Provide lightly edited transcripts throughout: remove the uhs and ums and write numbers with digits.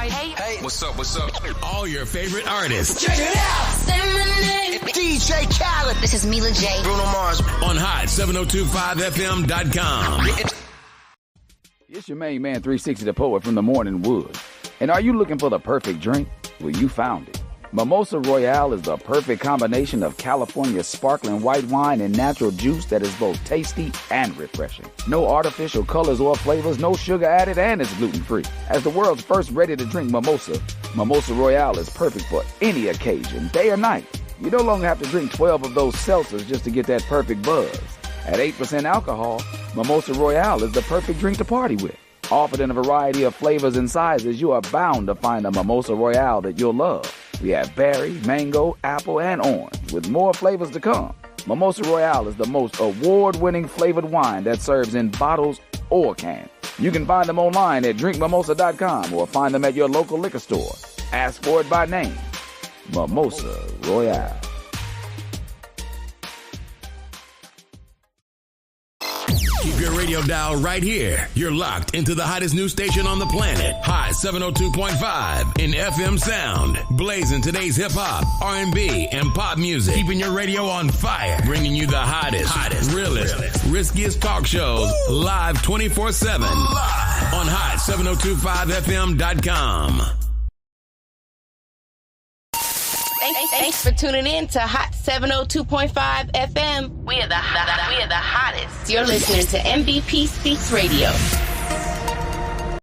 Hey, what's up? All your favorite artists. Check it out. DJ Khaled. This is Mila J. Bruno Mars. On hot7025fm.com. It's your main man, 360 the Poet from the Morning Wood. And are you looking for the perfect drink? Well, you found it. Mimosa Royale is the perfect combination of California sparkling white wine and natural juice that is both tasty and refreshing. No artificial colors or flavors, no sugar added, and it's gluten-free. As the world's first ready-to-drink mimosa, Mimosa Royale is perfect for any occasion, day or night. You no longer have to drink 12 of those seltzers just to get that perfect buzz. At 8% alcohol, Mimosa Royale is the perfect drink to party with. Offered in a variety of flavors and sizes, you are bound to find a Mimosa Royale that you'll love. We have berry, mango, apple, and orange, with more flavors to come. Mimosa Royale is the most award-winning flavored wine that serves in bottles or cans. You can find them online at drinkmimosa.com or find them at your local liquor store. Ask for it by name. Mimosa Royale. Keep your radio dial right here. You're locked into the hottest news station on the planet. Hot 702.5 in FM sound. Blazing today's hip-hop, R&B, and pop music. Keeping your radio on fire. Bringing you the hottest, realest, riskiest talk shows live 24/7 on hot7025fm.com. Thanks for tuning in to Hot 702.5 FM. We are the hottest. You're listening to MVP Speaks Radio.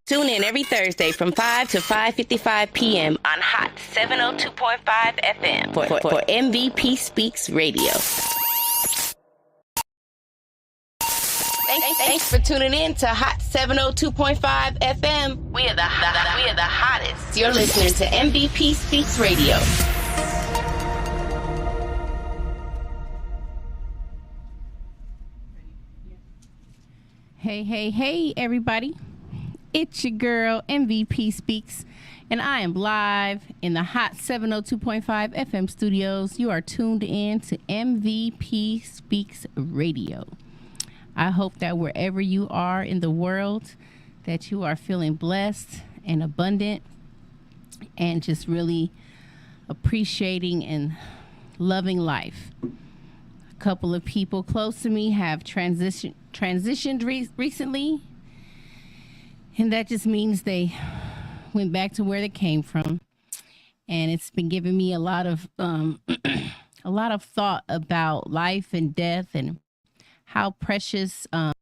Tune in every Thursday from 5 to 5:55 p.m. on Hot 702.5 FM for MVP Speaks Radio. Thanks for tuning in to Hot 702.5 FM. We are the hottest. You're listening to MVP Speaks Radio. Hey, everybody. It's your girl, MVP Speaks, and I am live in the Hot 702.5 FM studios. You are tuned in to MVP Speaks Radio. I hope that wherever you are in the world, that you are feeling blessed and abundant and just really appreciating and loving life. A couple of people close to me have transitioned recently, and that just means they went back to where they came from. And it's been giving me a lot of thought about life and death and how precious it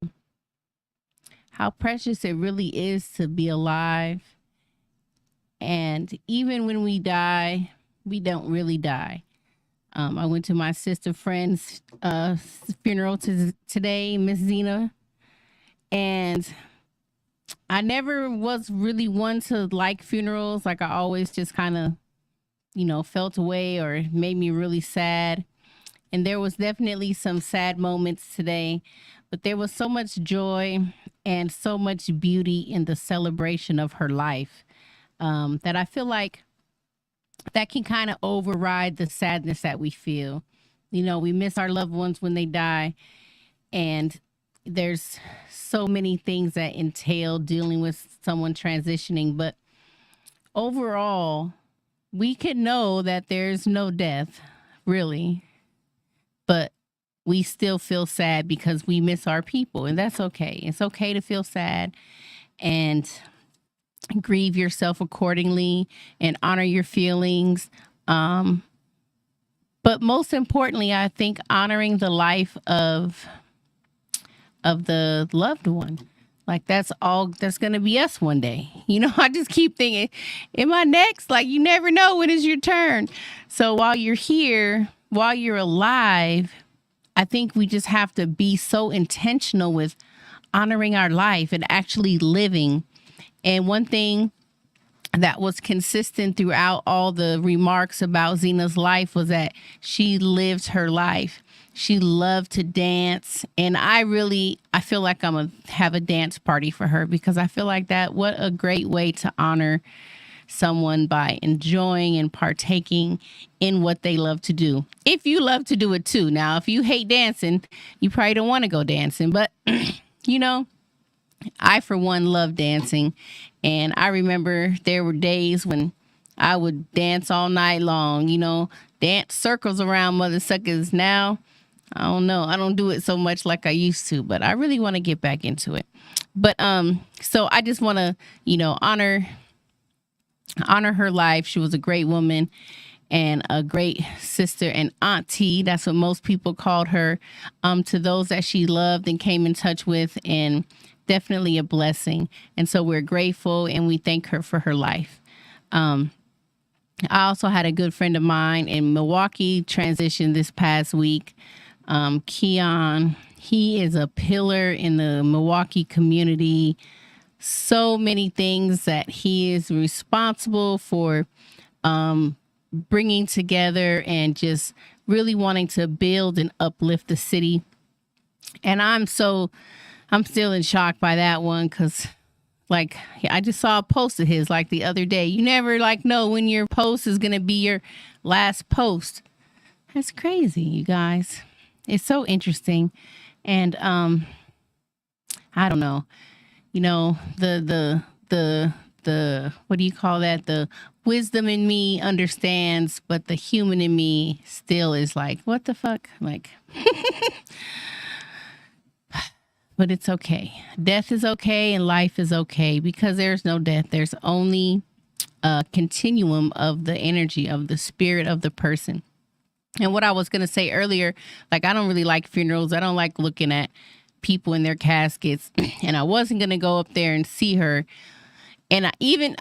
really is to be alive. And even when we die, we don't really die. I went to my sister friend's funeral today, Miss Zena, and I never was really one to like funerals. Like, I always just kind of, felt away or it made me really sad. And there was definitely some sad moments today, but there was so much joy and so much beauty in the celebration of her life that I feel like that can kind of override the sadness that we feel. We miss our loved ones when they die, and there's so many things that entail dealing with someone transitioning. But overall, we can know that there's no death, really, but we still feel sad because we miss our people, and that's okay. It's okay to feel sad and grieve yourself accordingly and honor your feelings. But most importantly, I think honoring the life of the loved one. Like, that's going to be us one day. I just keep thinking, am I next? Like, you never know when it's your turn. So while you're here, while you're alive, I think we just have to be so intentional with honoring our life and actually living. And one thing that was consistent throughout all the remarks about Zena's life was that she lived her life. She loved to dance. And I feel like I'm going to have a dance party for her, because I feel like what a great way to honor someone by enjoying and partaking in what they love to do. If you love to do it too. Now, if you hate dancing, you probably don't want to go dancing. But, I, for one, love dancing. And I remember there were days when I would dance all night long, dance circles around mother suckers. Now, I don't know. I don't do it so much like I used to, but I really want to get back into it. But so I just want to, honor her life. She was a great woman and a great sister and auntie. That's what most people called her, to those that she loved and came in touch with, and definitely a blessing. And so we're grateful and we thank her for her life. I also had a good friend of mine in Milwaukee transition this past week. Keon, he is a pillar in the Milwaukee community. So many things that he is responsible for bringing together and just really wanting to build and uplift the city. And I'm still in shock by that one because, like, I just saw a post of his like the other day. You never know when your post is going to be your last post. That's crazy, you guys. It's so interesting. And I don't know. The what do you call that? The wisdom in me understands, but the human in me still is like, what the fuck? Like, but it's okay. Death is okay and life is okay because there's no death. There's only a continuum of the energy of the spirit of the person. And what I was going to say earlier, I don't really like funerals. I don't like looking at people in their caskets. And I wasn't going to go up there and see her. And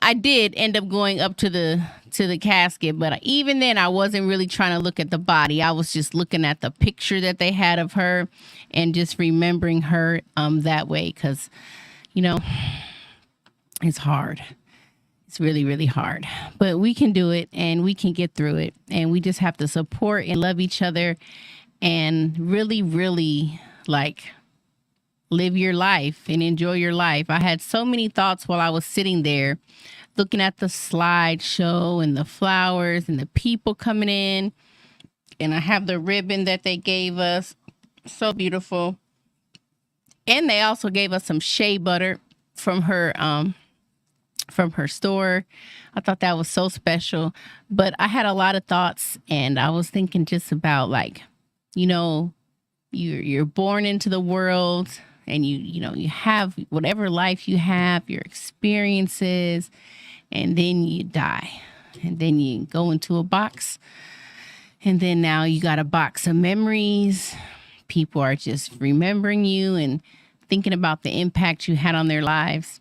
I did end up going up to the casket. But even then, I wasn't really trying to look at the body. I was just looking at the picture that they had of her and just remembering her that way. Because, it's hard. It's really, really hard, but we can do it and we can get through it. And we just have to support and love each other and really, really live your life and enjoy your life. I had so many thoughts while I was sitting there looking at the slideshow and the flowers and the people coming in. And I have the ribbon that they gave us. So beautiful. And they also gave us some shea butter from her store. I thought that was so special. But I had a lot of thoughts and I was thinking just about you're born into the world and you have whatever life you have, your experiences, and then you die. And then you go into a box. And then now you got a box of memories. People are just remembering you and thinking about the impact you had on their lives.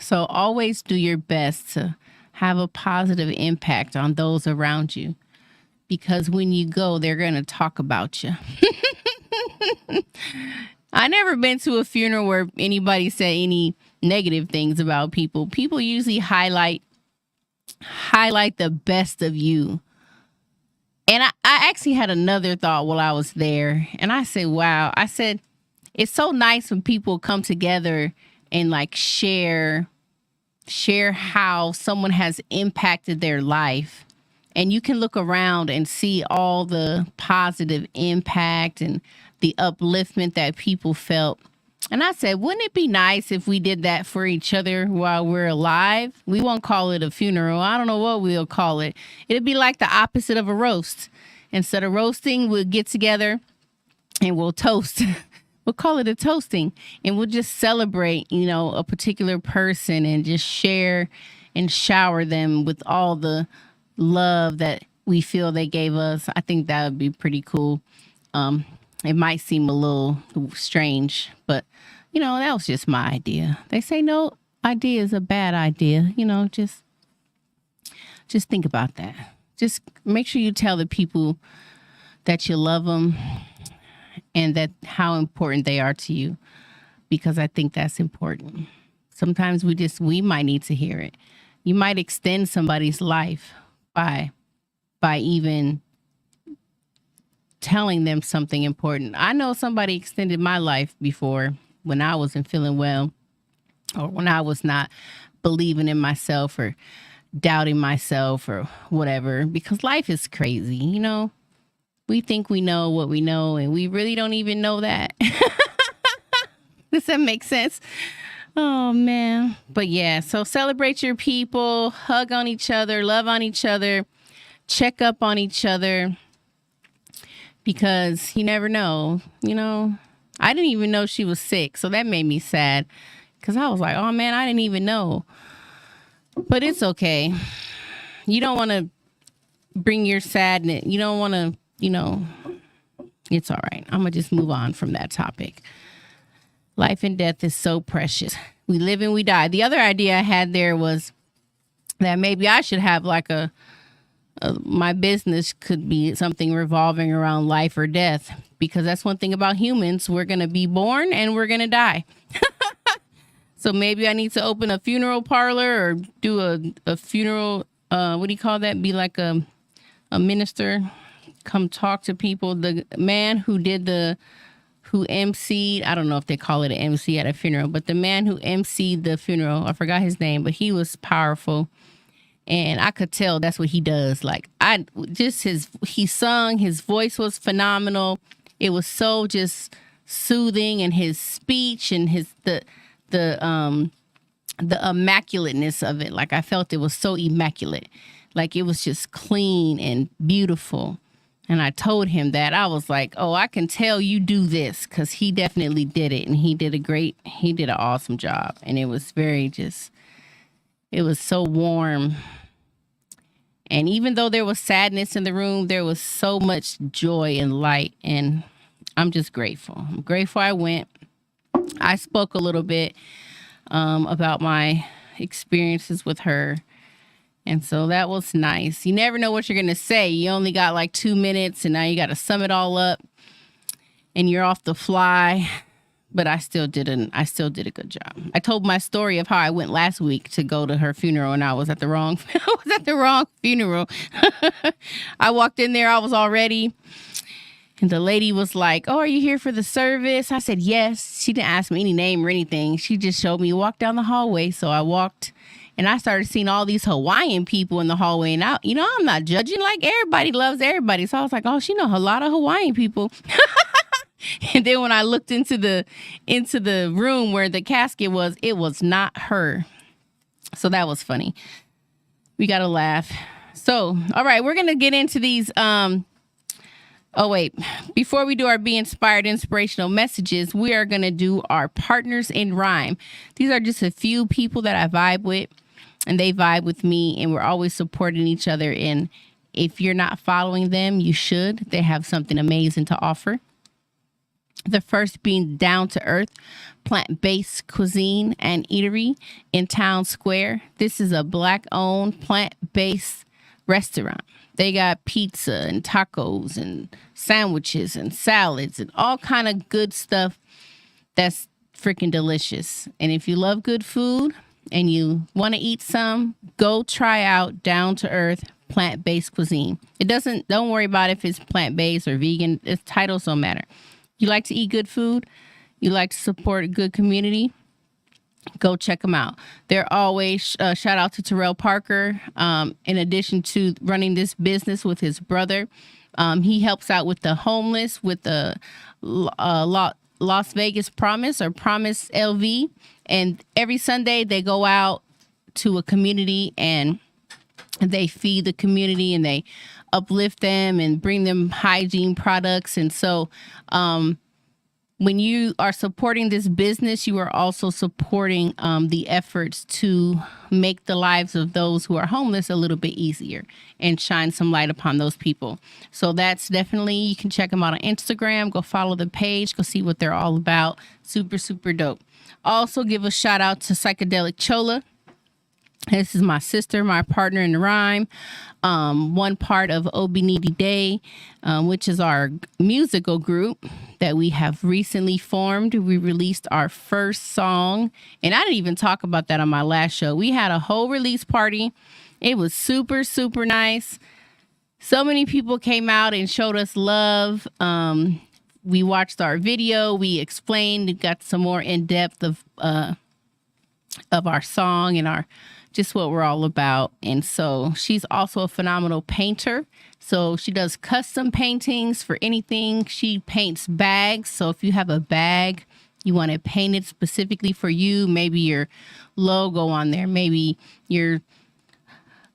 So always do your best to have a positive impact on those around you, because when you go, they're going to talk about you. I never been to a funeral where anybody said any negative things about people. People usually highlight the best of you. And I actually had another thought while I was there. And I said, wow. I said, it's so nice when people come together and share how someone has impacted their life. And you can look around and see all the positive impact and the upliftment that people felt. And I said, wouldn't it be nice if we did that for each other while we're alive? We won't call it a funeral. I don't know what we'll call it. It'd be like the opposite of a roast. Instead of roasting, we'll get together and we'll toast. We'll call it a toasting, and we'll just celebrate, a particular person and just share and shower them with all the love that we feel they gave us. I think that would be pretty cool. It might seem a little strange, but, that was just my idea. They say no idea is a bad idea. Just think about that. Just make sure you tell the people that you love them and that how important they are to you, because I think that's important. Sometimes we might need to hear it. You might extend somebody's life by even telling them something important. I know somebody extended my life before when I wasn't feeling well, or when I was not believing in myself or doubting myself or whatever, because life is crazy, We think we know what we know, and we really don't even know that. Does that make sense? Oh, man. But yeah, so celebrate your people, hug on each other, love on each other, check up on each other, because you never know. You know, I didn't even know she was sick, so that made me sad, because I was like, oh, man, I didn't even know. But it's okay. You don't want to bring your sadness. You don't want to, you know, it's all right. I'm going to just move on from that topic. Life and death is so precious. We live and we die. The other idea I had there was that maybe I should have like my business could be something revolving around life or death, because that's one thing about humans. We're going to be born and we're going to die. So maybe I need to open a funeral parlor or do a funeral. What do you call that? Be like a minister. Come talk to people. The man who emceed, I don't know if they call it an MC at a funeral, but the man who emceed the funeral, I forgot his name, but he was powerful. And I could tell that's what he does. Like, he sung, his voice was phenomenal. It was so just soothing, and his speech and the immaculateness of it. Like, I felt it was so immaculate. Like, it was just clean and beautiful. And I told him that. I was like, oh, I can tell you do this, because he definitely did it. And he did an awesome job. And it was it was so warm. And even though there was sadness in the room, there was so much joy and light. And I'm just grateful. I'm grateful I went. I spoke a little bit about my experiences with her. And so that was nice. You never know what you're going to say. You only got like 2 minutes, and now you got to sum it all up, and you're off the fly. But I still did a good job. I told my story of how I went last week to go to her funeral, and I was at the wrong funeral. I walked in there, I was all ready. And the lady was like, oh, are you here for the service? I said, yes. She didn't ask me any name or anything. She just showed me, walk down the hallway. So I walked, and I started seeing all these Hawaiian people in the hallway. And I'm not judging. Like, everybody loves everybody. So I was like, oh, she knows a lot of Hawaiian people. And then when I looked into the room where the casket was, it was not her. So that was funny. We got to laugh. So, all right, we're going to get into these. Oh, wait. Before we do our Be Inspired inspirational messages, we are going to do our Partners in Rhyme. These are just a few people that I vibe with, and they vibe with me, and we're always supporting each other. And if you're not following them, you should. They have something amazing to offer. The first being Down to Earth Plant-Based Cuisine and Eatery in Town Square. This is a Black-owned plant-based restaurant. They got pizza and tacos and sandwiches and salads and all kind of good stuff that's freaking delicious. And if you love good food and you want to eat some, go try out Down to Earth Plant-Based Cuisine. Don't worry about if it's plant-based or vegan. Its titles don't matter. You like to eat good food? You like to support a good community? Go check them out. They're always, shout out to Terrell Parker. In addition to running this business with his brother, he helps out with the homeless, with the Las Vegas Promise or Promise LV. And every Sunday they go out to a community and they feed the community and they uplift them and bring them hygiene products. And so when you are supporting this business, you are also supporting the efforts to make the lives of those who are homeless a little bit easier and shine some light upon those people. So that's definitely, you can check them out on Instagram. Go follow the page. Go see what they're all about. Super, super dope. Also give a shout out to Psychedelic Chola. This is my sister, my partner in rhyme, one part of Obinidi Day, which is our musical group that we have recently formed. We released our first song, and I didn't even talk about that on my last show. We had a whole release party. It was super, super nice. So many people came out and showed us love. We watched our video. We explained, got some more in depth of our song and our just what we're all about. And so she's also a phenomenal painter. So she does custom paintings for anything. She paints bags. So if you have a bag You want it painted specifically for you, maybe your logo on there, maybe your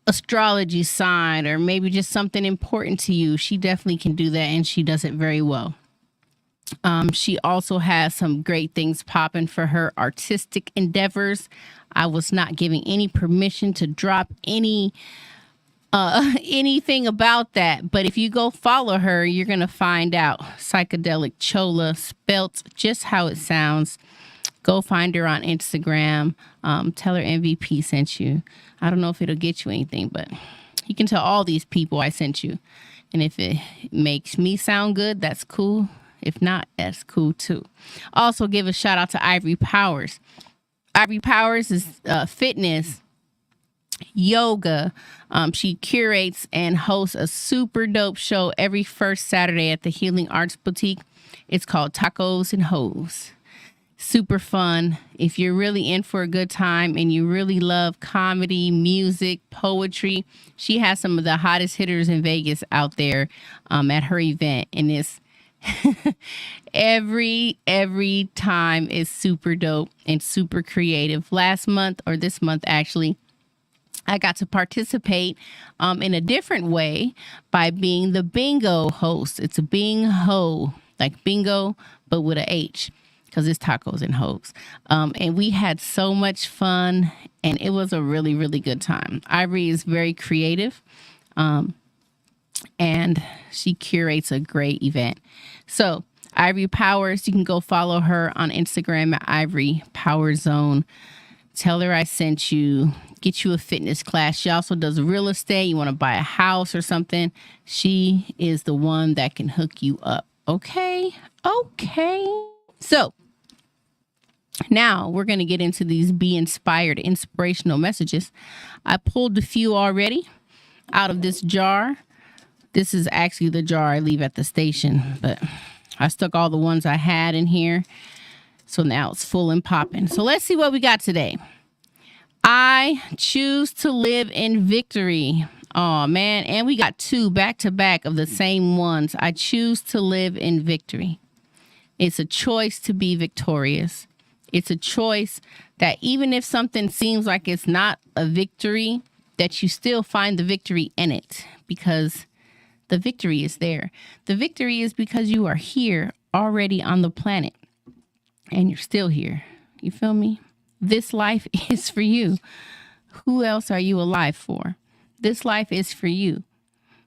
astrology sign, or maybe just something important to you. She definitely can do that, and she does it very well. She also has some great things popping for her artistic endeavors. I was not giving any permission to drop anything about that, but if you go follow her, you're gonna find out. Psychedelic Chola, spelt just how it sounds. Go find her on Instagram. Tell her MVP sent you. I don't know if it'll get you anything, but you can tell all these people I sent you. And if it makes me sound good, that's cool. If not, that's cool too. Also, give a shout out to Ivory Powers. Ivory Powers is fitness, yoga. She curates and hosts a super dope show every first Saturday at the Healing Arts Boutique. It's called Tacos and Hoes. Super fun. If you're really in for a good time and you really love comedy, music, poetry, she has some of the hottest hitters in Vegas out there at her event. And it's every time is super dope and super creative. Last month, or this month actually, I got to participate in a different way by being the bingo host. It's a bing-ho, like bingo, but with a H, because it's tacos and hoes. And we had so much fun, and it was a really, really good time. Ivory is very creative, and she curates a great event. So Ivory Powers, you can go follow her on Instagram at Ivory Power Zone. Tell her I sent you. Get you a fitness class. She also does real estate. You want to buy a house or something, she is the one that can hook you up. Okay. So now we're going to get into these Be Inspired inspirational messages. I pulled a few already out of this jar. This is actually the jar I leave at the station, but I stuck all the ones I had in here. So now it's full and popping. So let's see what we got today. I choose to live in victory. Oh, man. And we got two back to back of the same ones. I choose to live in victory. It's a choice to be victorious. It's a choice that even if something seems like it's not a victory, that you still find the victory in it, because the victory is there. The victory is because you are here already on the planet and you're still here. You feel me? This life is for you. Who else are you alive for? This life is for you.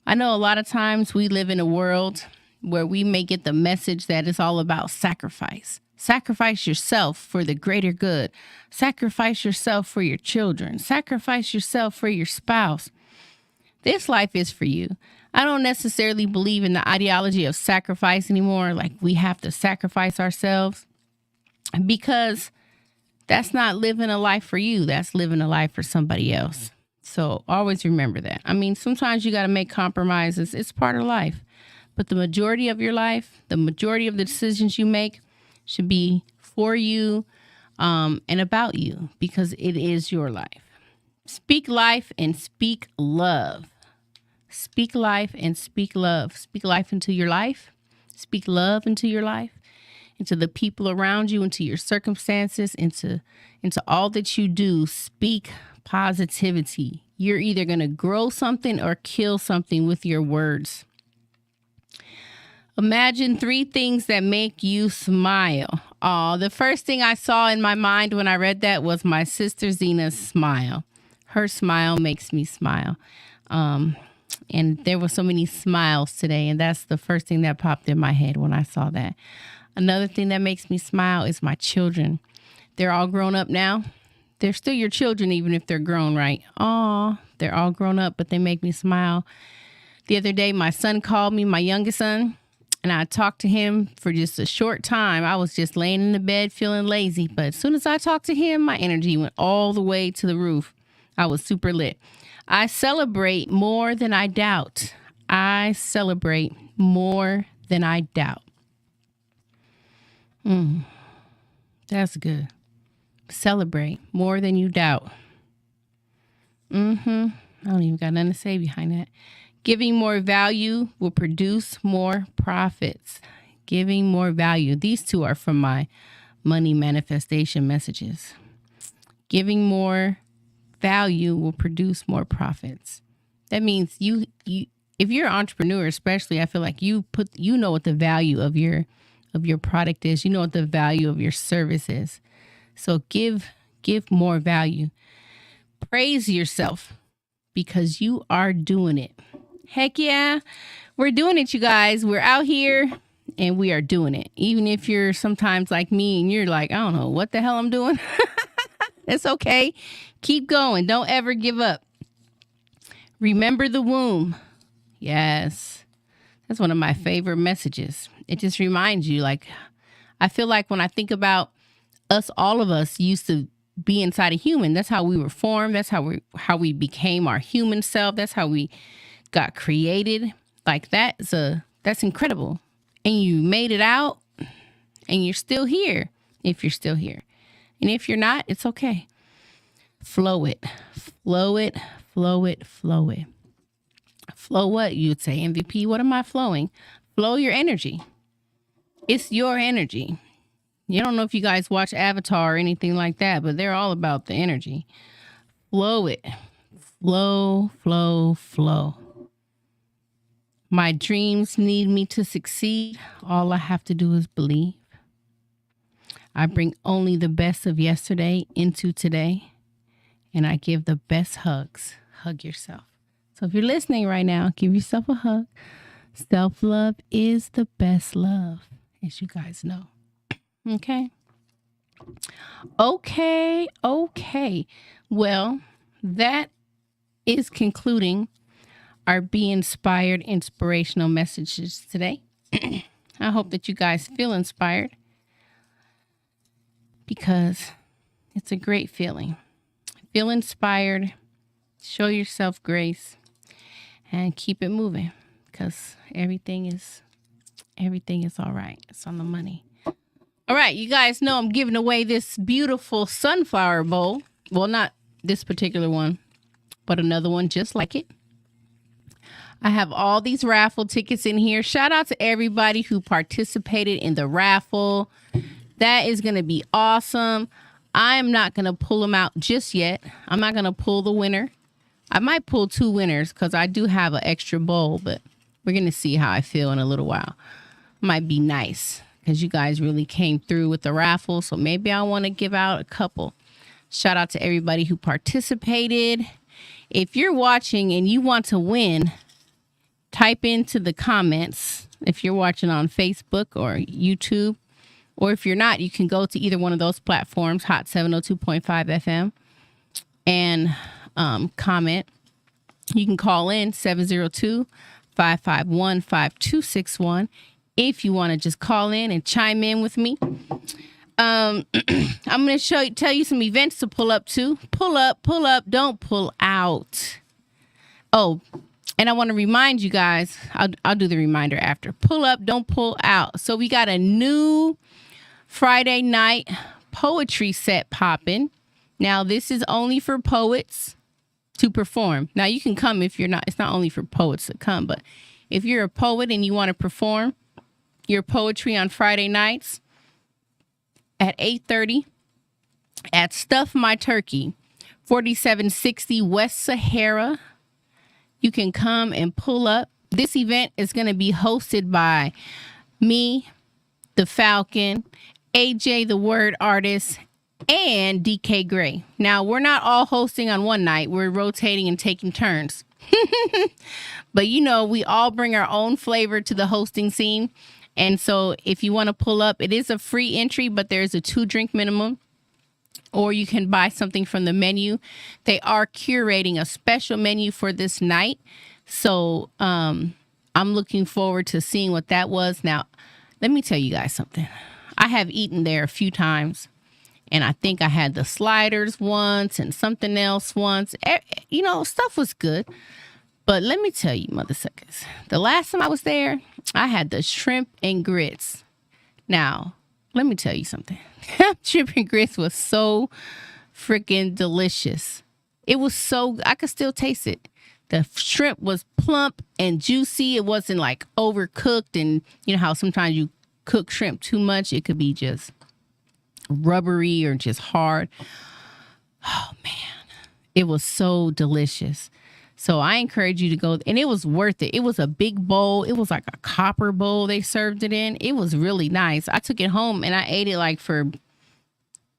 I know a lot of times we live in a world where we may get the message that it's all about sacrifice. Sacrifice yourself for the greater good. Sacrifice yourself for your children. Sacrifice yourself for your spouse. This life is for you. I don't necessarily believe in the ideology of sacrifice anymore, like we have to sacrifice ourselves, because that's not living a life for you. That's living a life for somebody else. So always remember that. I mean, sometimes you got to make compromises. It's part of life. But the majority of your life, the majority of the decisions you make should be for you and about you, because it is your life. Speak life and speak love. Speak life and speak love. Speak life into your life. Speak love into your life, into the people around you, into your circumstances, into all that you do. Speak positivity. You're either going to grow something or kill something with your words. Imagine 3 things that make you smile. Oh, the first thing I saw in my mind when I read that was my sister Zena's smile. Her smile makes me smile. And there were so many smiles today, and that's the first thing that popped in my head when I saw that. Another thing that makes me smile is my children. They're all grown up now. They're still your children, even if they're grown, right? Aw, they're all grown up, but they make me smile. The other day, my son called me, my youngest son, and I talked to him for just a short time. I was just laying in the bed feeling lazy, but as soon as I talked to him, my energy went all the way to the roof. I was super lit. I celebrate more than I doubt. I celebrate more than I doubt. That's good. Celebrate more than you doubt. I don't even got nothing to say behind that. Giving more value will produce more profits. Giving more value. These two are from my money manifestation messages. Giving more value will produce more profits. That means you if you're an entrepreneur, especially, I feel like you know what the value of your product is. You know what the value of your service is. So give more value. Praise yourself because you are doing it. Heck yeah, we're doing it, you guys. We're out here and we are doing it. Even if you're sometimes like me and you're like, I don't know what the hell I'm doing. It's okay. Keep going. Don't ever give up. Remember the womb. Yes. That's one of my favorite messages. It just reminds you, like, I feel like when I think about us, all of us used to be inside a human. That's how we were formed. That's how we became our human self. That's how we got created. Like that's incredible. And you made it out and you're still here if you're still here. And if you're not, it's okay. Flow it. Flow it. Flow it. Flow it. Flow what? You'd say, MVP, what am I flowing? Flow your energy. It's your energy. You don't know if you guys watch Avatar or anything like that, but they're all about the energy. Flow it. Flow, flow, flow. My dreams need me to succeed. All I have to do is believe. I bring only the best of yesterday into today, and I give the best hugs. Hug yourself. So if you're listening right now, give yourself a hug. Self-love is the best love, as you guys know. Okay. Well, that is concluding our Be Inspired inspirational messages today. I hope that you guys feel inspired because it's a great feeling. Feel inspired, show yourself grace, and keep it moving because everything is all right. It's on the money. All right, you guys know I'm giving away this beautiful sunflower bowl. Well, not this particular one, but another one just like it. I have all these raffle tickets in here. Shout out to everybody who participated in the raffle. That is going to be awesome. I am not going to pull them out just yet. I'm not going to pull the winner. I might pull 2 winners because I do have an extra bowl, but we're going to see how I feel in a little while. Might be nice because you guys really came through with the raffle. So maybe I want to give out a couple. Shout out to everybody who participated. If you're watching and you want to win, type into the comments if you're watching on Facebook or YouTube. Or if you're not, you can go to either one of those platforms, Hot 702.5 FM, and comment. You can call in 702-551-5261 if you want to just call in and chime in with me. I'm going to tell you some events to pull up to. Pull up, don't pull out. Oh, and I want to remind you guys, I'll do the reminder after. Pull up, don't pull out. So we got a new Friday night poetry set popping. Now, this is only for poets to perform. Now, you can come if you're not. It's not only for poets to come, but if you're a poet and you want to perform your poetry on Friday nights at 8:30 at Stuff My Turkey, 4760 West Sahara, you can come and pull up. This event is going to be hosted by me, the Falcon, AJ the Word Artist, and DK Gray. Now, we're not all hosting on one night. We're rotating and taking turns. But, you know, we all bring our own flavor to the hosting scene. And so if you want to pull up, it is a free entry, but there's a 2-drink minimum. Or you can buy something from the menu. They are curating a special menu for this night. So I'm looking forward to seeing what that was. Now, let me tell you guys something. I have eaten there a few times. And I think I had the sliders once and something else once. You know, stuff was good. But let me tell you, mother suckers, the last time I was there, I had the shrimp and grits. Now, let me tell you something. Shrimp and grits was so freaking delicious. It was so, I could still taste it. The shrimp was plump and juicy. It wasn't like overcooked. And you know how sometimes you cook shrimp too much, it could be just rubbery or just hard. Oh man, it was so delicious. So I encourage you to go, and it was worth it. It was a big bowl. It was like a copper bowl they served it in. It was really nice. I took it home and I ate it like for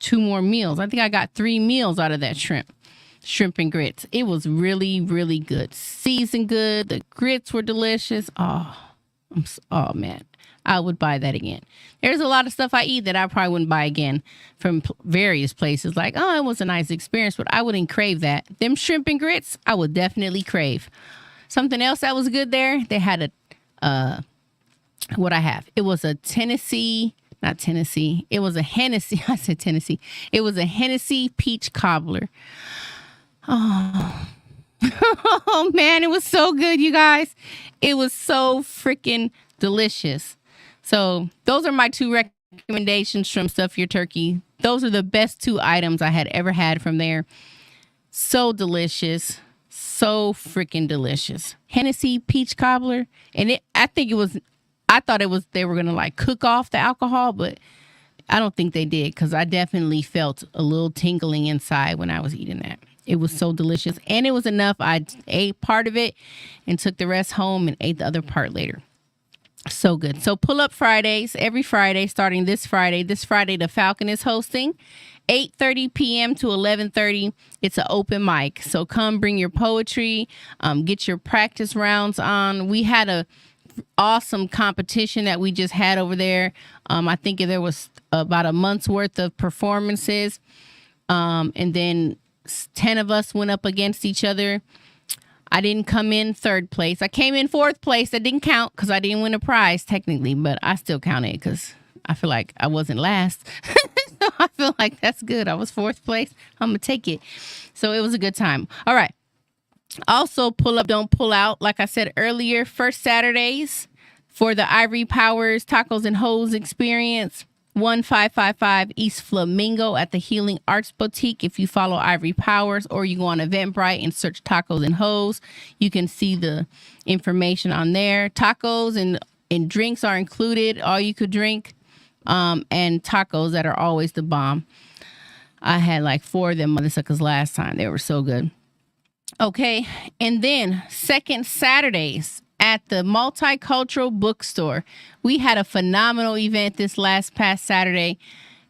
2 more meals. I think I got 3 meals out of that shrimp and grits. It was really, really good. Seasoned good. The grits were delicious. Oh man, I would buy that again. There's a lot of stuff I eat that I probably wouldn't buy again from various places. Like, oh, it was a nice experience, but I wouldn't crave that. Them shrimp and grits, I would definitely crave. Something else that was good there, they had it was a it was a Hennessy. I said Tennessee. It was a Hennessy peach cobbler. Oh. Oh man, it was so good, you guys. It was so freaking delicious. So those are my 2 recommendations from Stuff Your Turkey. Those are the best 2 items I had ever had from there. So delicious. So freaking delicious. Hennessy peach cobbler. And I thought they were going to like cook off the alcohol, but I don't think they did, because I definitely felt a little tingling inside when I was eating that. It was so delicious. And it was enough. I ate part of it and took the rest home and ate the other part later. So good. So Pull Up Fridays, every Friday, starting this Friday. This Friday, the Falcon is hosting, 8:30 p.m. to 11:30. It's an open mic. So come bring your poetry, get your practice rounds on. We had a awesome competition that we just had over there. I think there was about a month's worth of performances. And then 10 of us went up against each other. I didn't come in 3rd place. I came in 4th place. That didn't count because I didn't win a prize technically, but I still count it because I feel like I wasn't last. So I feel like that's good. I was 4th place. I'm going to take it. So it was a good time. All right. Also, Pull Up, Don't Pull Out. Like I said earlier, first Saturdays for the Ivory Powers Tacos and Hoes experience. 1555 East Flamingo at the Healing Arts Boutique. If you follow Ivory Powers or you go on Eventbrite and search Tacos and Hoes, you can see the information on there. Tacos and drinks are included, all you could drink, and tacos that are always the bomb. I had like 4 of them motherfuckers last time. They were so good. Okay, and then second Saturdays at the Multicultural Bookstore. We had a phenomenal event this past Saturday.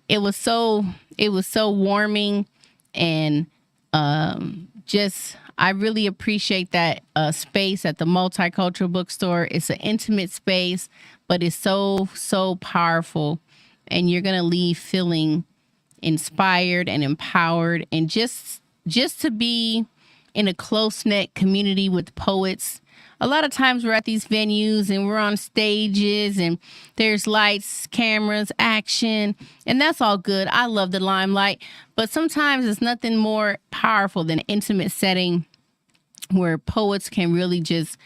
It was so warming, and I really appreciate that space at the Multicultural Bookstore. It's an intimate space, but it's so powerful, and you're gonna leave feeling inspired and empowered, and just to be in a close-knit community with poets. A lot of times we're at these venues and we're on stages and there's lights, cameras, action, and that's all good. I love the limelight, but sometimes it's nothing more powerful than an intimate setting where poets can really just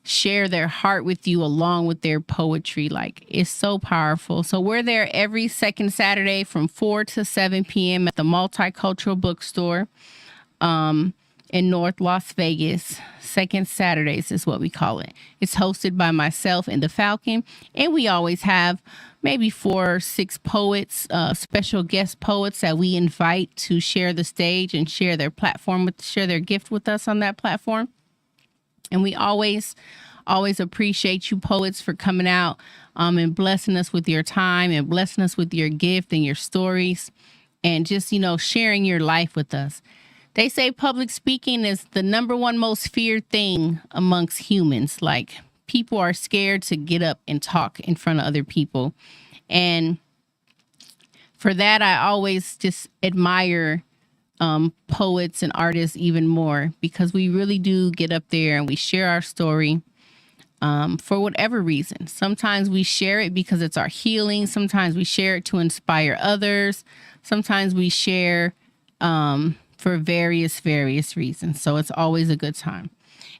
share their heart with you along with their poetry. Like, it's so powerful. So we're there every second Saturday from 4 to 7 p.m. at the Multicultural Bookstore. In North Las Vegas. Second Saturdays is what we call it. It's hosted by myself and the Falcon, and we always have maybe 4 or 6 poets, special guest poets that we invite to share the stage and share their platform, share their gift with us on that platform. And we always appreciate you poets for coming out and blessing us with your time and blessing us with your gift and your stories and just, sharing your life with us. They say public speaking is the number 1 most feared thing amongst humans. Like, people are scared to get up and talk in front of other people. And for that, I always just admire poets and artists even more, because we really do get up there and we share our story for whatever reason. Sometimes we share it because it's our healing. Sometimes we share it to inspire others. Sometimes we share for various reasons. So it's always a good time.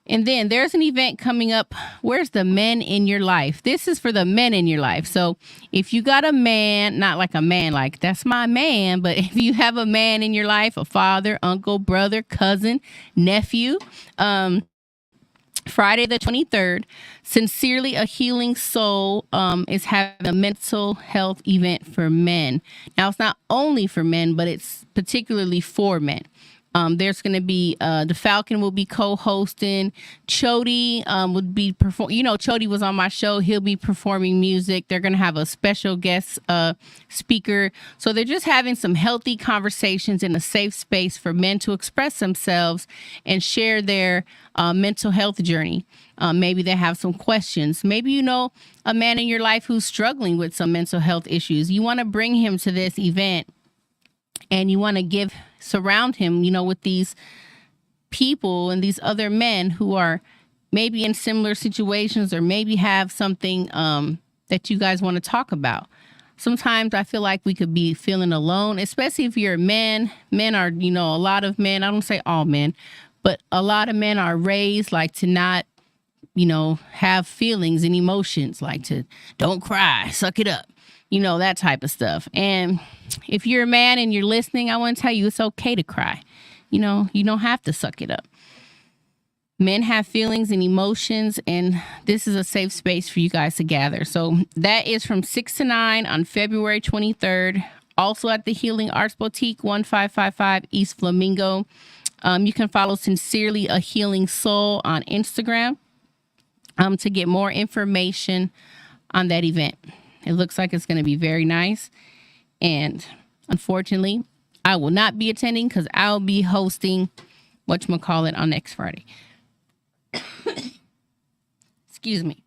And then there's an event coming up. Where's the men in your life? This is for the men in your life. So if you got a man, not like a man, like that's my man, but if you have a man in your life, a father, uncle, brother, cousin, nephew, Friday the 23rd, Sincerely a Healing Soul is having a mental health event for men. Now, it's not only for men, but it's particularly for men. There's going to be the Falcon will be co-hosting. Chody would be Chody was on my show. He'll be performing music. They're going to have a special guest speaker. So they're just having some healthy conversations in a safe space for men to express themselves and share their mental health journey. Maybe they have some questions. Maybe you know a man in your life who's struggling with some mental health issues. You want to bring him to this event, and you want to surround him, with these people and these other men who are maybe in similar situations, or maybe have something that you guys want to talk about. Sometimes I feel like we could be feeling alone, especially if you're a man. Men are, a lot of men, I don't say all men, but a lot of men are raised like to not, have feelings and emotions, like to don't cry, suck it up. That type of stuff. And if you're a man and you're listening, I want to tell you it's okay to cry. You don't have to suck it up. Men have feelings and emotions, and this is a safe space for you guys to gather. So that is from 6 to 9 on February 23rd. Also at the Healing Arts Boutique, 1555 East Flamingo. You can follow Sincerely a Healing Soul on Instagram to get more information on that event. It looks like it's going to be very nice. And unfortunately, I will not be attending because I'll be hosting whatchamacallit on next Friday. Excuse me.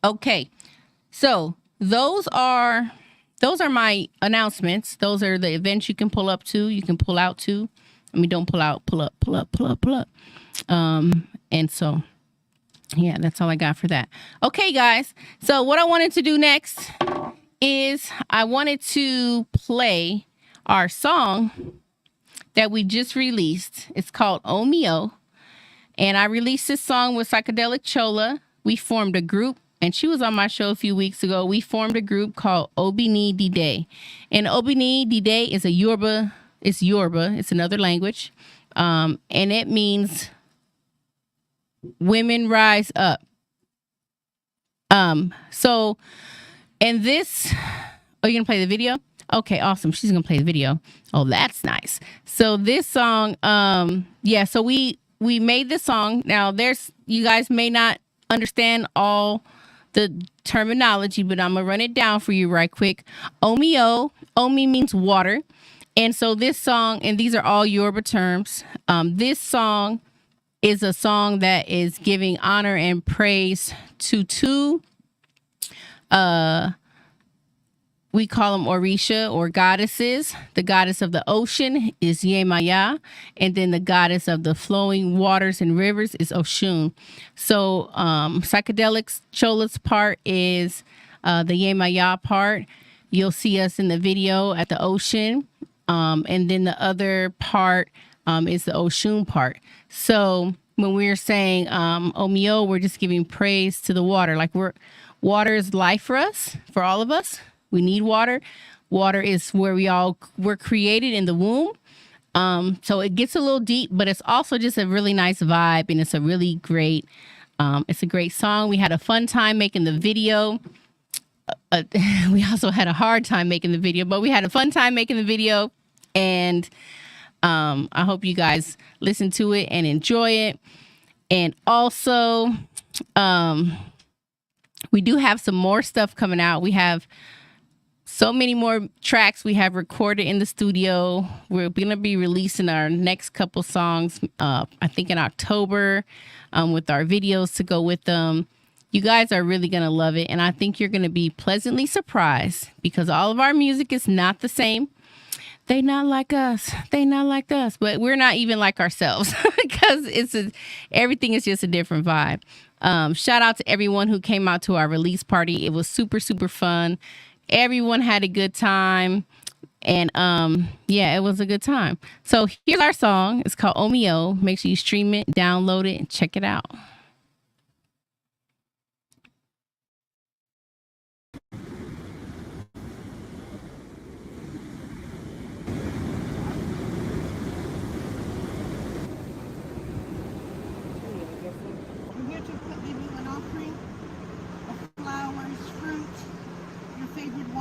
Okay. So those are my announcements. Those are the events you can pull up to. You can pull out to. Don't pull out, pull up, pull up, pull up, pull up. And so, yeah, that's all I got for that. Okay, guys. So what I wanted to do next is I wanted to play our song that we just released. It's called Omeo. And I released this song with Psychedelic Chola. We formed a group, and she was on my show a few weeks ago. We formed a group called Obini Dide. And Obini Dide is a Yoruba. It's Yoruba. It's another language. And it means women rise up. So, and this, oh, you're gonna play the video? Okay, awesome. She's gonna play the video. Oh, that's nice. So this song, so we made this song. Now you guys may not understand all the terminology, but I'm gonna run it down for you right quick. Omeo, Omi means water. And so this song, and these are all Yoruba terms. This song is a song that is giving honor and praise to two, we call them Orisha or goddesses. The goddess of the ocean is Yemaya, and then the goddess of the flowing waters and rivers is Oshun. So Psychedelic Chola's part is the Yemaya part. You'll see us in the video at the ocean. And then the other part is the Oshun part. So when we're saying Omeo, we're just giving praise to the water. Like water is life for us, for all of us. We need water. Water is where we're created in the womb. So it gets a little deep, but it's also just a really nice vibe, and it's a really great, it's a great song. We had a fun time making the video. We also had a hard time making the video, but we had a fun time making the video, and I hope you guys listen to it and enjoy it. And also, we do have some more stuff coming out. We have so many more tracks we have recorded in the studio. We're going to be releasing our next couple songs, I think in October, with our videos to go with them. You guys are really going to love it. And I think you're going to be pleasantly surprised because all of our music is not the same. They not like us. They not like us. But we're not even like ourselves because everything is just a different vibe. Shout out to everyone who came out to our release party. It was super, super fun. Everyone had a good time. And it was a good time. So here's our song. It's called Omeo. Make sure you stream it, download it, and check it out.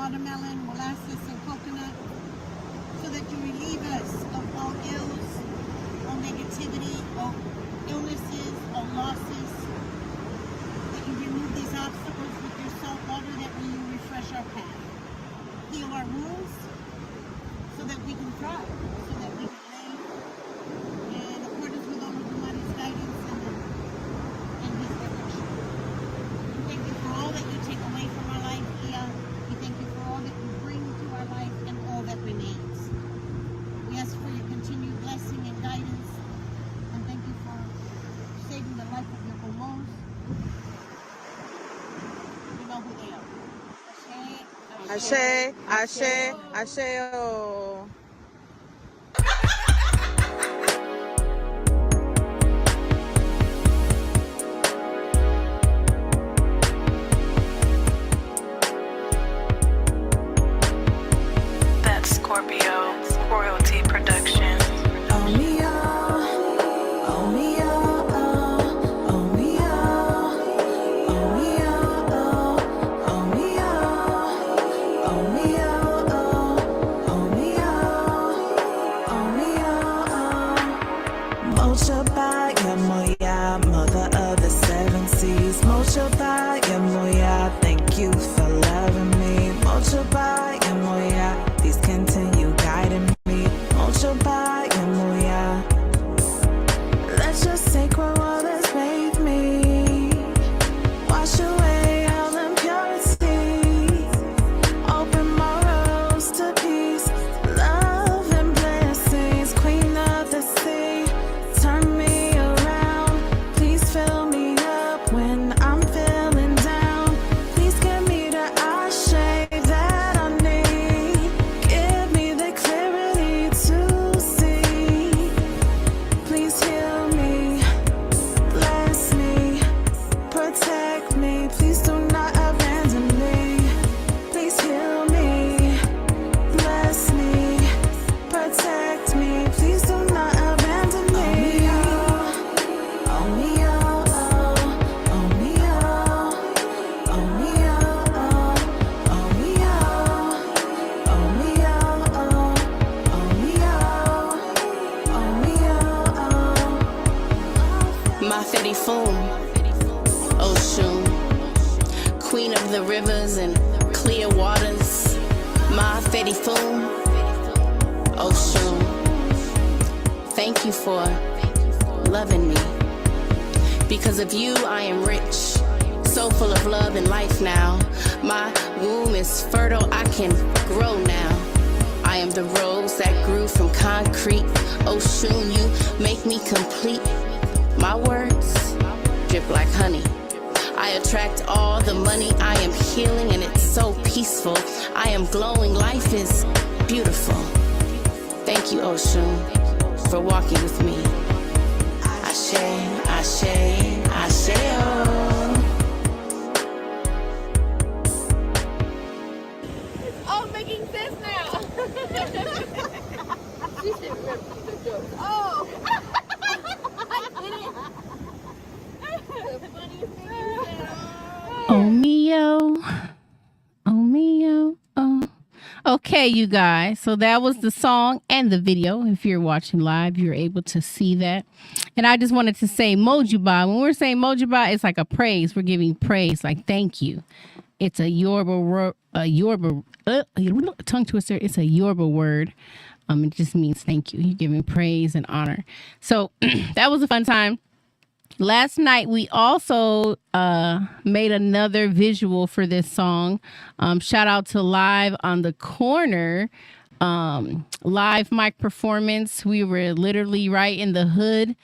watermelon, molasses, and coconut, so that you relieve us of all ills, all negativity, all illnesses, all losses, that you remove these obstacles with your salt water, that you refresh our path, heal our wounds, so that we can thrive, so that we can live in accordance with all of the money's guidance and His direction. We thank you for all that you take away from our life, Ia. We thank you for all that you bring to our life and all that remains. We ask for your continued blessing and guidance, and thank you for saving the life of your homos. You know who they are. Ashe, Ashe, Ashe, oh. That's Scorpio Royalty Production. Oh me, oh, oh me, oh, oh, oh me, oh, oh me, oh, oh, oh me, oh, oh me, oh, oh, oh me, oh, oh me, oh, oh. Mochaba, Moya, mother of the seven seas. Mochaba, Moya, thank you for loving me. Mochaba, Moya, please continue guiding me. Mochaba, Moya, let your sacred waters bathe me. Wash away all impurity. Open my roads to peace, love and blessings. Queen of the sea, turn me around. Please fill me up when I'm feeling down. Please give me the ashe that I need. Give me the clarity to see. Please heal me, bless me, protect me. Please do not abandon me. Please heal me, bless me, protect me. Please do not abandon me. Oh me, oh, oh, oh me, oh, oh me, oh, oh me, oh, oh me, oh, oh me, oh me, oh. Mafedi Foom, Oshun, Queen of the rivers and clear waters. Mafedi Foom, Oshun. Thank you for loving me. Because of you, I am rich, so full of love and life now. My womb is fertile, I can grow now. I am the rose that grew from concrete. Oshun, you make me complete. My words drip like honey. I attract all the money. I am healing and it's so peaceful. I am glowing. Life is beautiful. Thank you, Oshun, for walking with me. Ashe, Ashe, Ashe, oh. Oh, making sense now. She should remember the joke. Oh. I didn't. The funniest thing you said. Oh, Mio. Oh, Mio. Oh. Okay, you guys. So that was the song and the video. If you're watching live, you're able to see that. And I just wanted to say Mojuba. When we're saying Mojuba, it's like a praise. We're giving praise, like thank you. It's a Yoruba tongue twister. It's a Yoruba word. It just means thank you. You're giving praise and honor. So that was a fun time. Last night, we also made another visual for this song. Shout out to Live on the Corner. Live mic performance. We were literally right in the hood.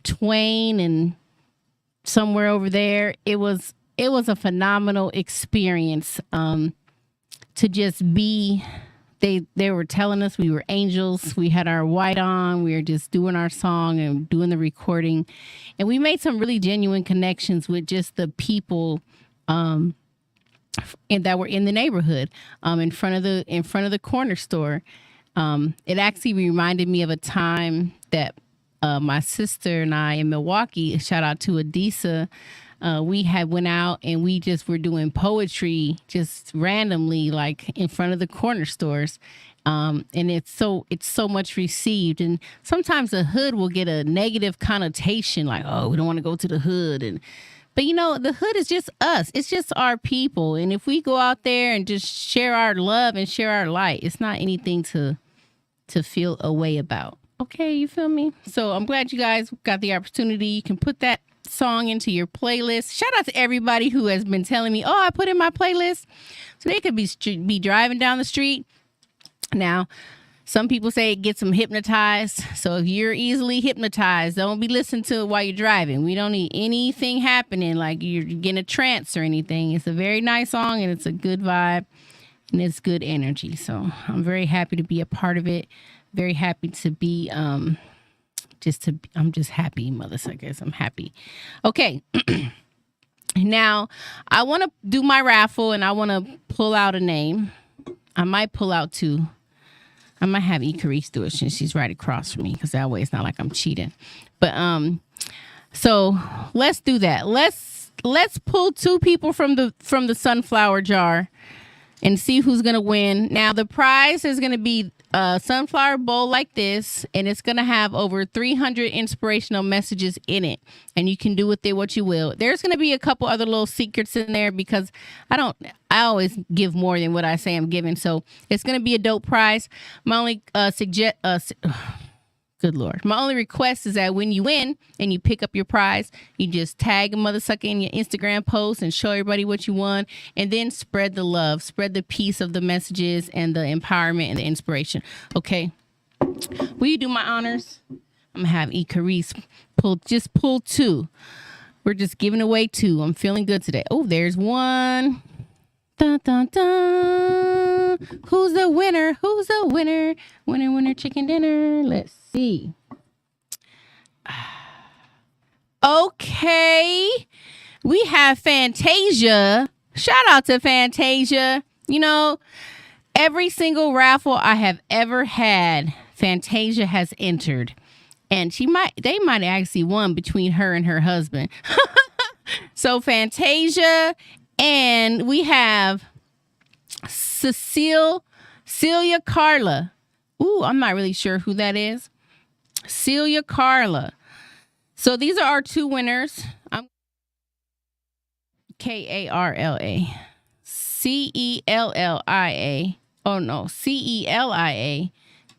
Twain and somewhere over there. It was a phenomenal experience to just be. They were telling us we were angels. We had our white on. We were just doing our song and doing the recording. And we made some really genuine connections with just the people and that were in the neighborhood in front of the corner store. It actually reminded me of a time that my sister and I in Milwaukee, shout out to Adisa, we had went out and we just were doing poetry just randomly, like in front of the corner stores. And it's so much received. And sometimes the hood will get a negative connotation, like, oh, we don't want to go to the hood. But the hood is just us. It's just our people. And if we go out there and just share our love and share our light, it's not anything to feel a way about. Okay, you feel me? So I'm glad you guys got the opportunity. You can put that song into your playlist. Shout out to everybody who has been telling me, oh, I put in my playlist. So they could be driving down the street. Now, some people say it gets them hypnotized. So if you're easily hypnotized, don't be listening to it while you're driving. We don't need anything happening like you're getting a trance or anything. It's a very nice song and it's a good vibe and it's good energy. So I'm very happy to be a part of it. Very happy to be, I'm just happy, mother suckers. I'm happy. Okay. Now, I want to do my raffle and I want to pull out a name. I might pull out two. I might have Icarice do it since she's right across from me because that way it's not like I'm cheating. But so let's do that. Let's pull two people from the sunflower jar and see who's gonna win. Now the prize is gonna be a sunflower bowl like this, and it's gonna have over 300 inspirational messages in it, and you can do with it what you will. There's gonna be a couple other little secrets in there because I always give more than what I say I'm giving, so it's gonna be a dope prize. My only good Lord. My only request is that when you win and you pick up your prize, you just tag a mother sucker in your Instagram post and show everybody what you won, and then spread the love, spread the peace of the messages and the empowerment and the inspiration. Will you do my honors? I'm gonna have Icarice pull two. We're just giving away two. I'm feeling good today. Oh, there's one. Dun, dun, dun. Who's the winner? Who's the winner? Winner, chicken dinner. Let's see. Okay. We have Fantasia. Shout out to Fantasia. Every single raffle I have ever had, Fantasia has entered. And they might actually won between her and her husband. So Fantasia. And we have Celia Carla. Ooh, I'm not really sure who that is. Celia Carla. So these are our two winners. I'm Karla. Celia. Oh no, Celia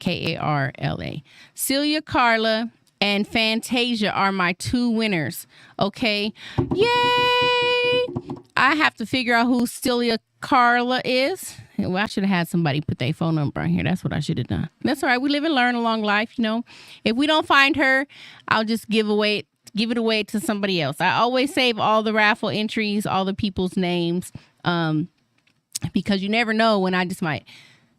Karla. Celia Carla and Fantasia are my two winners. Okay. Yay! I have to figure out who Celia Carla is. Well, I should have had somebody put their phone number on here. That's what I should have done. That's all right. We live and learn along life, If we don't find her, I'll just give it away to somebody else. I always save all the raffle entries, all the people's names, because you never know when I just might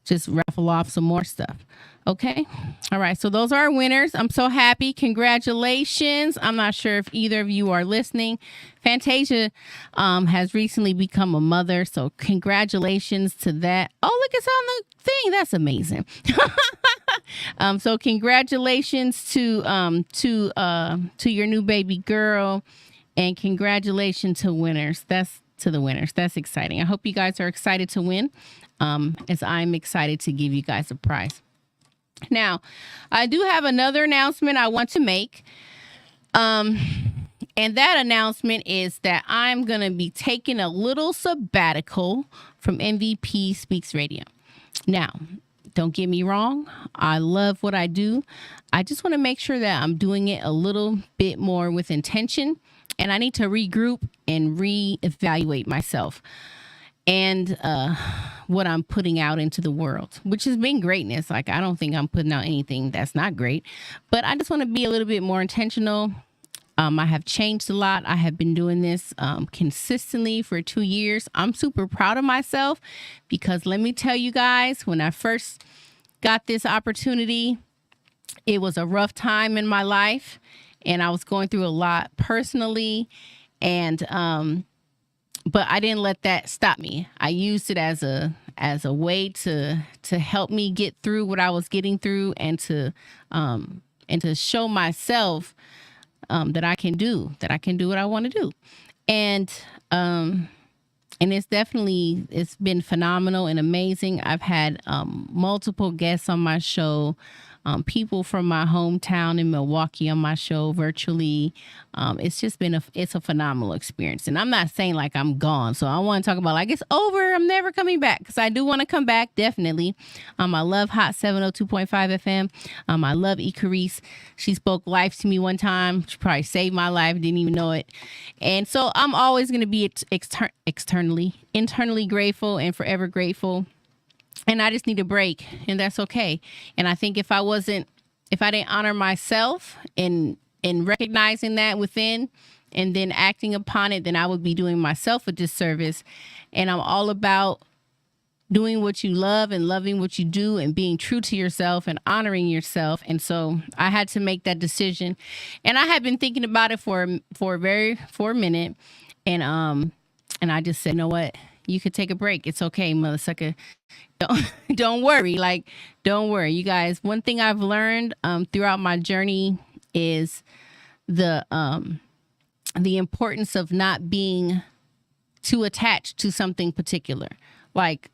just raffle off some more stuff. Okay. All right. So those are our winners. I'm so happy. Congratulations. I'm not sure if either of you are listening. Fantasia has recently become a mother. So congratulations to that. Oh, look, it's on the thing. That's amazing. So congratulations to your new baby girl, and congratulations to winners. That's to the winners. That's exciting. I hope you guys are excited to win, as I'm excited to give you guys a prize. Now, I do have another announcement I want to make. And that announcement is that I'm going to be taking a little sabbatical from MVP Speaks Radio. Now, don't get me wrong. I love what I do. I just want to make sure that I'm doing it a little bit more with intention. And I need to regroup and reevaluate myself and what I'm putting out into the world, which has been greatness. Like, I don't think I'm putting out anything that's not great, but I just want to be a little bit more intentional. I have changed a lot. I have been doing this consistently for 2 years. I'm super proud of myself because let me tell you guys, when I first got this opportunity, it was a rough time in my life and I was going through a lot personally, and but I didn't let that stop me. I used it as a way to help me get through what I was getting through, and to show myself that I can do what I want to do. And it's been phenomenal and amazing. I've had multiple guests on my show, people from my hometown in Milwaukee on my show virtually. It's just been it's a phenomenal experience. And I'm not saying like I'm gone. So I want to talk about like it's over. I'm never coming back, because I do want to come back, definitely. I love Hot 702.5 FM. I love Icarice. She spoke life to me one time. She probably saved my life, didn't even know it. And so I'm always going to be internally grateful and forever grateful. And I just need a break, and that's okay. And I think if I didn't honor myself in recognizing that within and then acting upon it, then I would be doing myself a disservice. And I'm all about doing what you love and loving what you do and being true to yourself and honoring yourself. And so I had to make that decision. And I had been thinking about it for a minute. And I just said, you know what? You could take a break. It's okay, mother sucker. Don't worry. Like, don't worry. You guys, one thing I've learned throughout my journey is the importance of not being too attached to something particular. Like,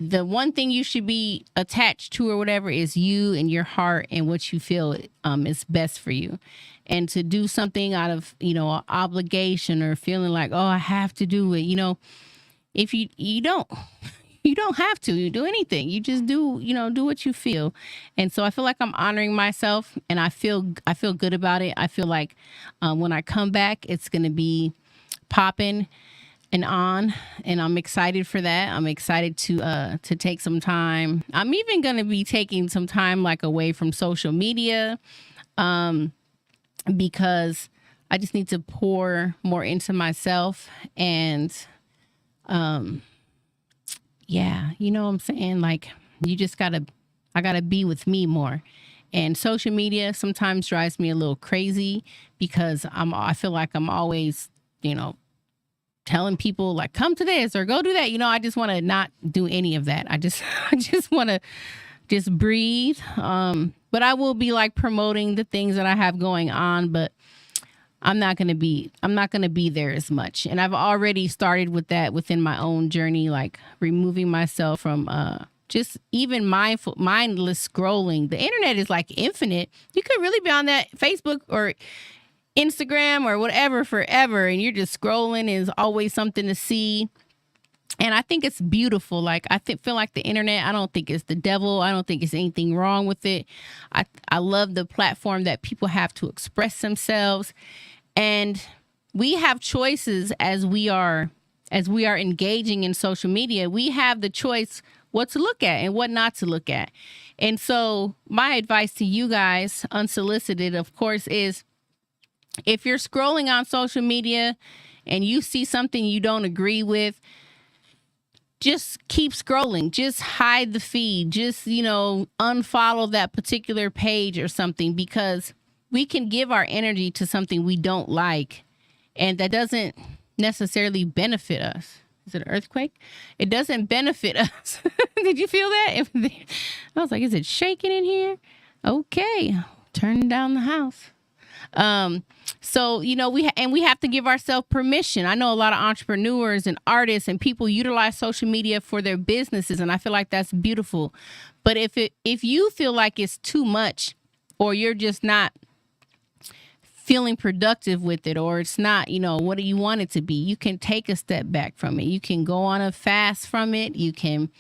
the one thing you should be attached to or whatever is you and your heart and what you feel is best for you. And to do something out of, an obligation or feeling like, oh, I have to do it, if you don't have to do anything. You just do what you feel. And so I feel like I'm honoring myself, and I feel good about it. I feel like when I come back, it's going to be popping and on, and I'm excited for that. I'm excited to take some time. I'm even going to be taking some time like away from social media, because I just need to pour more into myself. And yeah, you know what I'm saying? Like, I gotta be with me more. And social media sometimes drives me a little crazy, because I feel like I'm always, telling people like, come to this or go do that. I just want to not do any of that. I just want to just breathe. But I will be like promoting the things that I have going on, but I'm not going to be there as much. And I've already started with that within my own journey, like removing myself from just even mindless scrolling. The internet is like infinite. You could really be on that Facebook or Instagram or whatever forever, and you're just scrolling. Is always something to see. And I think it's beautiful. Like, feel like the internet, I don't think it's the devil. I don't think it's anything wrong with it. I love the platform that people have to express themselves. And we have choices as we are engaging in social media. We have the choice what to look at and what not to look at. And so my advice to you guys, unsolicited, of course, is if you're scrolling on social media and you see something you don't agree with, just keep scrolling. Just hide the feed. Just, unfollow that particular page or something, because we can give our energy to something we don't like, and that doesn't necessarily benefit us. Is it an earthquake? It doesn't benefit us. Did you feel that? I was like, is it shaking in here? Okay. Turning down the house. So, we have to give ourselves permission. I know a lot of entrepreneurs and artists and people utilize social media for their businesses, and I feel like that's beautiful. But if you feel like it's too much, or you're just not feeling productive with it, or it's not, what do you want it to be, you can take a step back from it. You can go on a fast from it. You can,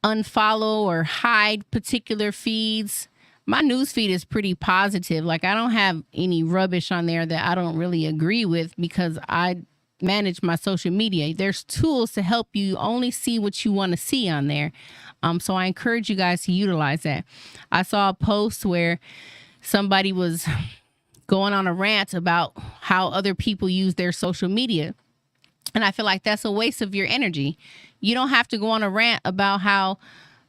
unfollow or hide particular feeds. My news feed is pretty positive. Like, I don't have any rubbish on there that I don't really agree with, because I manage my social media. There's tools to help you only see what you want to see on there. So I encourage you guys to utilize that. I saw a post where somebody was going on a rant about how other people use their social media. And I feel like that's a waste of your energy. You don't have to go on a rant about how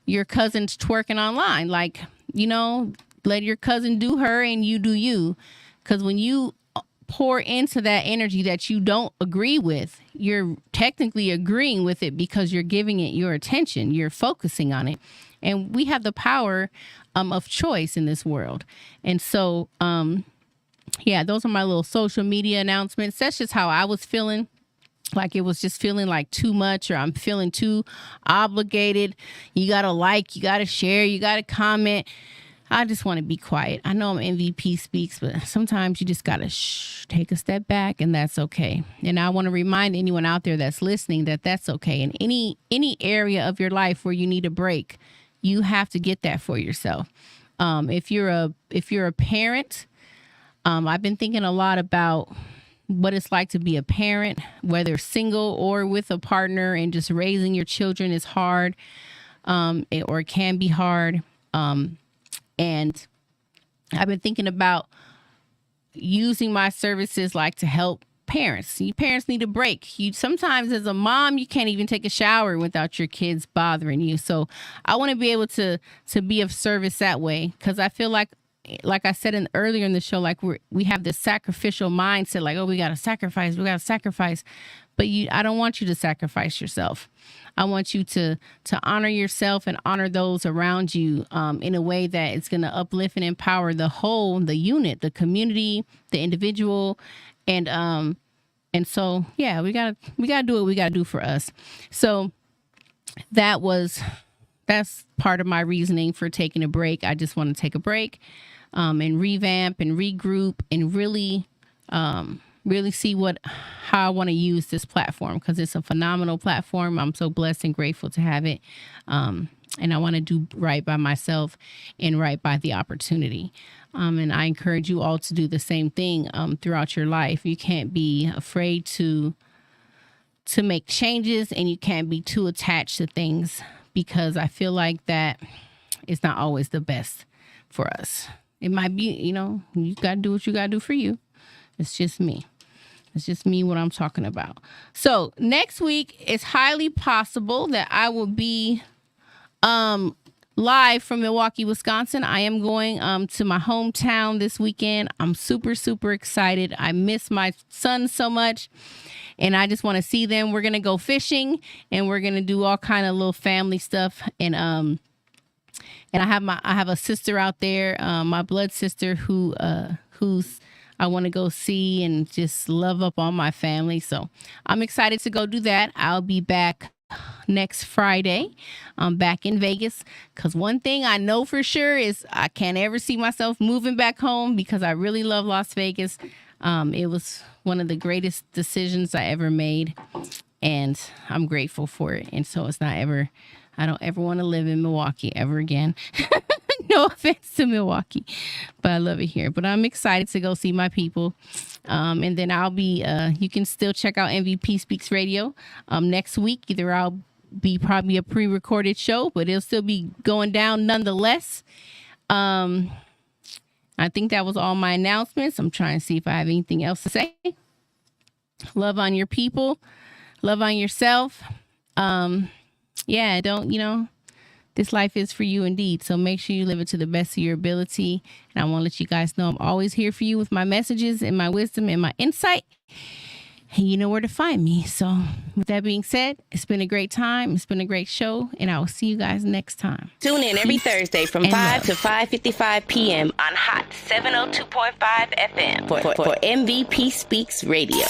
your cousin's twerking online. Like, let your cousin do her and you do you. Because when you pour into that energy that you don't agree with, you're technically agreeing with it, because you're giving it your attention. You're focusing on it. And we have the power of choice in this world. And so yeah, those are my little social media announcements. That's just how I was feeling. Like it was just feeling like too much, or I'm feeling too obligated. You got to like, you got to share, you got to comment. I just want to be quiet. I know I'm MVP Speaks, but sometimes you just got to take a step back, and that's okay. And I want to remind anyone out there that's listening that that's okay. In any area of your life where you need a break, you have to get that for yourself. If you're a parent, I've been thinking a lot about what it's like to be a parent, whether single or with a partner, and just raising your children is hard, or it can be hard. And I've been thinking about using my services like to help parents. You parents need a break. You sometimes as a mom, you can't even take a shower without your kids bothering you. So I want to be able to be of service that way, because I feel like I said earlier in the show, like we have this sacrificial mindset, like, oh, we got to sacrifice. But I don't want you to sacrifice yourself. I want you to honor yourself and honor those around you in a way that it's going to uplift and empower the unit, the community, the individual. And so, yeah, we gotta do what we gotta do for us. So that's part of my reasoning for taking a break. I just want to take a break and revamp and regroup and really see how I want to use this platform, because it's a phenomenal platform. I'm so blessed and grateful to have it. And I want to do right by myself and right by the opportunity. And I encourage you all to do the same thing throughout your life. You can't be afraid to make changes, and you can't be too attached to things, because I feel like that is not always the best for us. It might be, you got to do what you got to do for you. It's just me. It's just me, what I'm talking about. So next week, it's highly possible that I will be live from Milwaukee, Wisconsin. I am going to my hometown this weekend. I'm super, super excited. I miss my son so much, and I just want to see them. We're going to go fishing, and we're going to do all kind of little family stuff. And I have a sister out there, my blood sister, who's I want to go see and just love up on my family. So I'm excited to go do that. I'll be back next Friday. I'm back in Vegas, because one thing I know for sure is I can't ever see myself moving back home, because I really love Las Vegas. It was one of the greatest decisions I ever made, and I'm grateful for it. And so I don't ever want to live in Milwaukee ever again. No offense to Milwaukee, but I love it here. But I'm excited to go see my people. And then I'll be, you can still check out MVP Speaks Radio next week. Either I'll be probably a pre-recorded show, but it'll still be going down nonetheless. I think that was all my announcements. I'm trying to see if I have anything else to say. Love on your people. Love on yourself. This life is for you indeed. So make sure you live it to the best of your ability. And I want to let you guys know I'm always here for you with my messages and my wisdom and my insight. And you know where to find me. So with that being said, it's been a great time. It's been a great show. And I will see you guys next time. Tune in every Thursday from 5 to 5:55 p.m. on Hot 702.5 FM for MVP Speaks Radio.